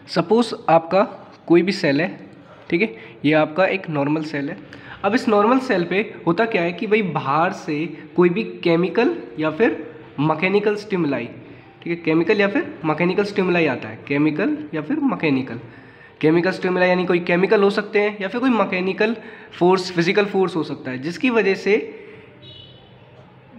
Suppose आपका कोई भी सेल है, ठीक है, ये आपका एक नॉर्मल सेल है। अब इस नॉर्मल सेल पे होता क्या है कि भाई बाहर से कोई भी केमिकल या फिर मैकेनिकल स्टिमुलाई, ठीक है, केमिकल या फिर मैकेनिकल स्टिमुलाई आता है, केमिकल या फिर केमिकल स्टिमुलाई यानी कोई केमिकल हो सकते हैं या फिर कोई मैकेनिकल फोर्स, फिजिकल फोर्स हो सकता है, जिसकी वजह से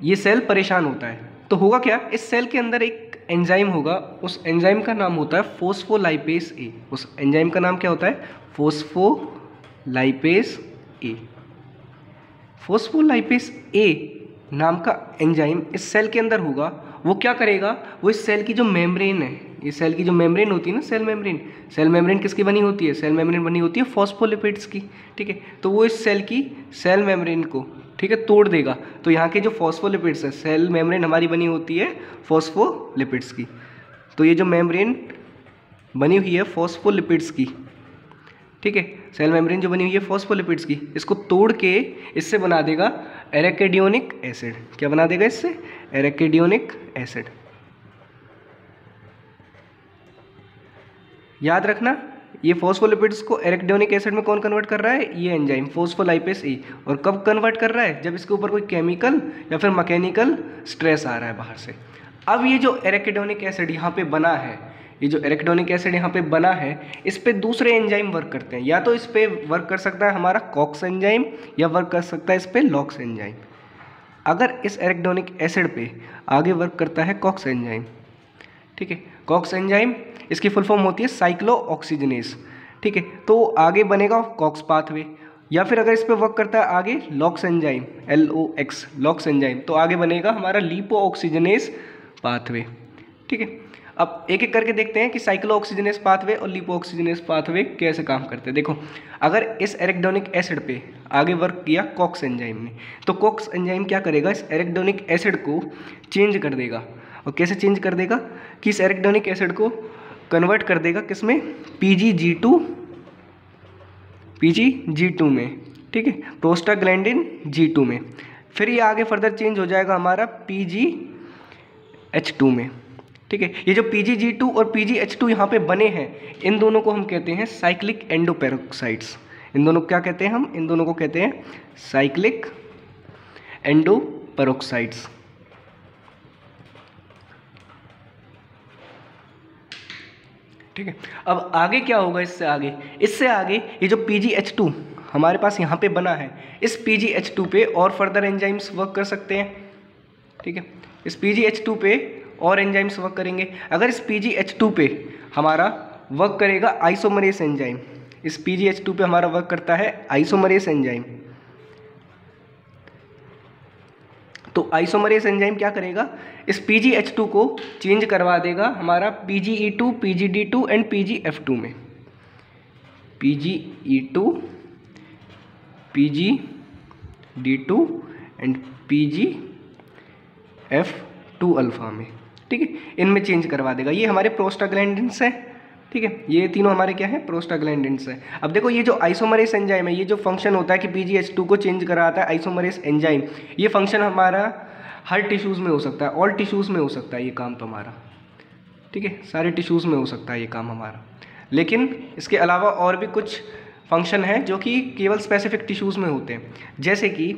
ये सेल परेशान होता है। तो होगा क्या, इस सेल के अंदर एक एंजाइम होगा, उस एंजाइम का नाम होता है फोस्फोलाइपेज ए। उस एंजाइम का नाम क्या होता है? फोस्फोलाइपेज ए। फोस्फोलाइपेज ए नाम का एंजाइम इस सेल के अंदर होगा। वो क्या करेगा, वो इस सेल की जो मेम्ब्रेन है, ये सेल की जो मेम्ब्रेन होती है ना, सेल मेम्ब्रेन किसकी बनी होती है? सेल मेम्ब्रेन बनी होती है फॉस्फोलिपिड्स की, ठीक है। तो वो इस सेल की सेल मेम्ब्रेन को, ठीक है, तोड़ देगा। तो यहाँ के जो फॉस्फोलिपिड्स है, सेल मेम्ब्रेन हमारी बनी होती है फॉस्फोलिपिड्स की, तो ये जो मेम्ब्रेन बनी हुई है फॉस्फोलिपिड्स की, ठीक है, सेल मेम्ब्रेन जो बनी हुई है फॉस्फोलिपिड्स की, इसको तोड़ के इससे बना देगा एराकिडोनिक एसिड। क्या बना देगा इससे? Arachidonic acid. याद रखना, ये फॉस्फोलिपिड्स को एराकिडोनिक एसिड में कौन कन्वर्ट कर रहा है? ये एंजाइम फोस्फोलाइपेज ए। और कब कन्वर्ट कर रहा है? जब इसके ऊपर कोई केमिकल या फिर मैकेनिकल स्ट्रेस आ रहा है बाहर से। अब ये जो एराकिडोनिक एसिड यहाँ पे बना है, ये जो एराकिडोनिक एसिड यहाँ पे बना है, इस पे दूसरे एंजाइम वर्क करते हैं। या तो इस पे वर्क कर सकता है हमारा कॉक्स एंजाइम, या वर्क कर सकता है इस पे लॉक्स एंजाइम। अगर इस एराकिडोनिक एसिड पे आगे वर्क करता है कॉक्स एंजाइम, ठीक है, कॉक्स एंजाइम, इसकी फुल फॉर्म होती है साइक्लो ऑक्सीजनेस, ठीक है, तो आगे बनेगा कॉक्स पाथवे। या फिर अगर इस पे वर्क करता है आगे locks enzyme, LOX, locks enzyme, तो आगे बनेगा हमारा लिपो ऑक्सीजनेस पाथवे, ठीक है। अब एक एक करके देखते हैं कि साइक्लो ऑक्सीजनेस पाथवे और लिपो ऑक्सीजनेस पाथवे कैसे काम करते हैं। देखो, अगर इस एराकिडोनिक एसिड पे आगे वर्क किया कॉक्स एंजाइम ने, तो कॉक्स एंजाइम क्या करेगा, इस एराकिडोनिक एसिड को चेंज कर देगा। और कैसे चेंज कर देगा कि इस एराकिडोनिक एसिड को कन्वर्ट कर देगा किसमें? PGG2 में, ठीक है, प्रोस्टाग्लैंडिन G2 में। फिर ये आगे फर्दर चेंज हो जाएगा हमारा PGH2 में, ठीक है। ये जो PGG2 और PGH2 यहाँ पे बने हैं, इन दोनों को हम कहते हैं साइक्लिक एंडोपेरोक्साइड्स। इन दोनों को क्या कहते हैं हम? इन दोनों को कहते हैं साइक्लिक एंडोपेरोक्साइड्स। ठीक है, अब आगे क्या होगा इससे आगे ये जो PGH2 हमारे पास यहाँ पे बना है, इस PGH2 पे और फर्दर एंजाइम्स वर्क कर सकते हैं, ठीक है। इस PGH2 पे और एंजाइम्स वर्क करेंगे। अगर इस PGH2 पे हमारा वर्क करेगा आइसोमरेस एंजाइम, इस PGH2 पे हमारा वर्क करता है आइसोमरेस एंजाइम, तो आइसोमरेस एंजाइम क्या करेगा, इस PGH2 को चेंज करवा देगा हमारा PGE2, PGD2 एंड PGF2 में। PGE2, PGD2 and PGF2 alpha में, ठीक है, इनमें चेंज करवा देगा। ये हमारे प्रोस्टाग्लैंडिन्स हैं, ठीक है, ये तीनों हमारे क्या है? प्रोस्टाग्लैंडिन्स हैं। अब देखो, ये जो आइसोमरेस एंजाइम है, ये जो फंक्शन होता है कि PGH2 को चेंज कराता है आइसोमरेस एंजाइम, ये फंक्शन हमारा हर टिश्यूज़ में हो सकता है, ऑल टिश्यूज़ में हो सकता है ये काम तो हमारा, ठीक है, सारे टिश्यूज़ में हो सकता है ये काम हमारा। लेकिन इसके अलावा और भी कुछ फंक्शन हैं जो कि केवल स्पेसिफिक टिश्यूज़ में होते हैं, जैसे कि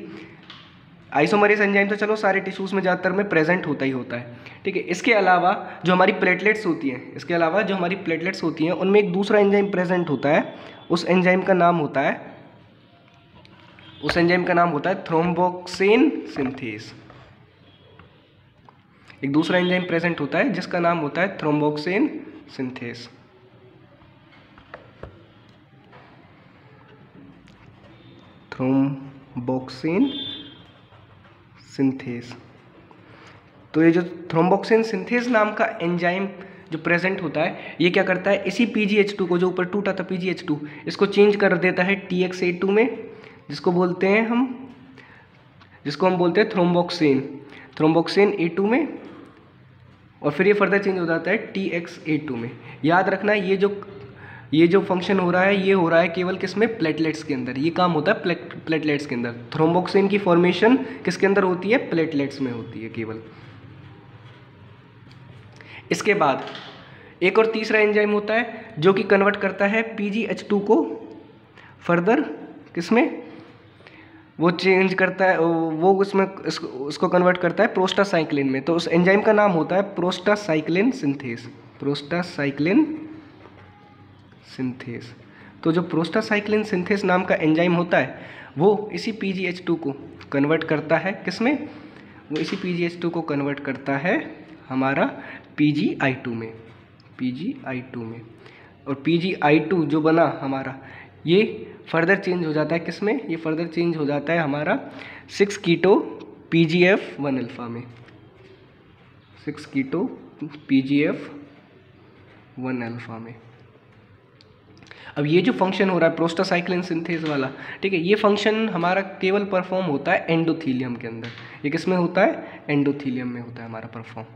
आइसोमरेस एंजाइम तो चलो सारे टिश्यूज़ में ज़्यादातर में प्रेजेंट होता ही होता है, ठीक है। इसके अलावा जो हमारी प्लेटलेट्स होती हैं, उनमें एक दूसरा एंजाइम प्रेजेंट होता है। उस एंजाइम का नाम होता है थ्रोम्बोक्सिन सिंथेस। एक दूसरा एंजाइम प्रेजेंट होता है जिसका नाम होता है थ्रोम्बोक्सिन सिंथेस। Thromboxane synthase. तो ये जो थ्रोम्बोक्सिन सिंथेस नाम का एंजाइम जो प्रेजेंट होता है, ये क्या करता है, इसी PGH2 को, जो ऊपर टूटा था PGH2, इसको चेंज कर देता है TXA2 में, जिसको हम बोलते हैं थ्रोम्बोक्सिन A2 में, और फिर ये फर्दर चेंज हो जाता है TXA2 में। याद रखना, ये जो फंक्शन हो रहा है, ये हो रहा है केवल किसमें? प्लेटलेट्स के अंदर। ये काम होता है प्लेटलेट्स के अंदर। थ्रोम्बोक्सिन की फॉर्मेशन किसके अंदर होती है? प्लेटलेट्स में होती है केवल। इसके बाद एक और तीसरा एंजाइम होता है जो कि कन्वर्ट करता है PgH2 को फर्दर किसमें, वो चेंज करता है, वो उसमें उसको कन्वर्ट करता है प्रोस्टासाइक्लिन में। तो उस एंजाइम का नाम होता है प्रोस्टासाइक्लिन सिंथेस, प्रोस्टासाइक्लिन सिंथेस। तो जो प्रोस्टासाइक्लिन सिंथेस नाम का एंजाइम होता है वो इसी PgH2 को कन्वर्ट करता है किसमें, वो इसी PgH2 को कन्वर्ट करता है हमारा PgI2 में, PgI2 में। और PgI2 जो बना हमारा, ये फर्दर चेंज हो जाता है किसमें, ये फर्दर चेंज हो जाता है हमारा 6 कीटो PgF1 अल्फा में, 6 कीटो PgF1 अल्फा में। अब ये जो फंक्शन हो रहा है प्रोस्टासाइक्लिन सिंथेस वाला, ठीक है, ये फंक्शन हमारा केवल परफॉर्म होता है एंडोथीलियम के अंदर। ये किस में होता है, एंडोथीलियम में होता है हमारा परफॉर्म।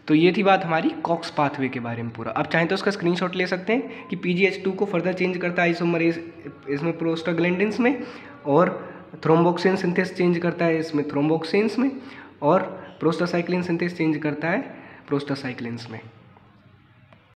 तो ये थी बात हमारी कॉक्स पाथवे के बारे में पूरा। आप चाहें तो उसका स्क्रीनशॉट ले सकते हैं कि PgH2 को फर्दर चेंज करता है आइसोमरेज इसमें प्रोस्टाग्लैंडिन्स में, और थ्रोम्बोक्सिन सिंथेस चेंज करता है इसमें थ्रोम्बोक्सिन्स में, और प्रोस्टासाइक्लिन सिंथेस चेंज करता है प्रोस्टासाइक्लिन्स में।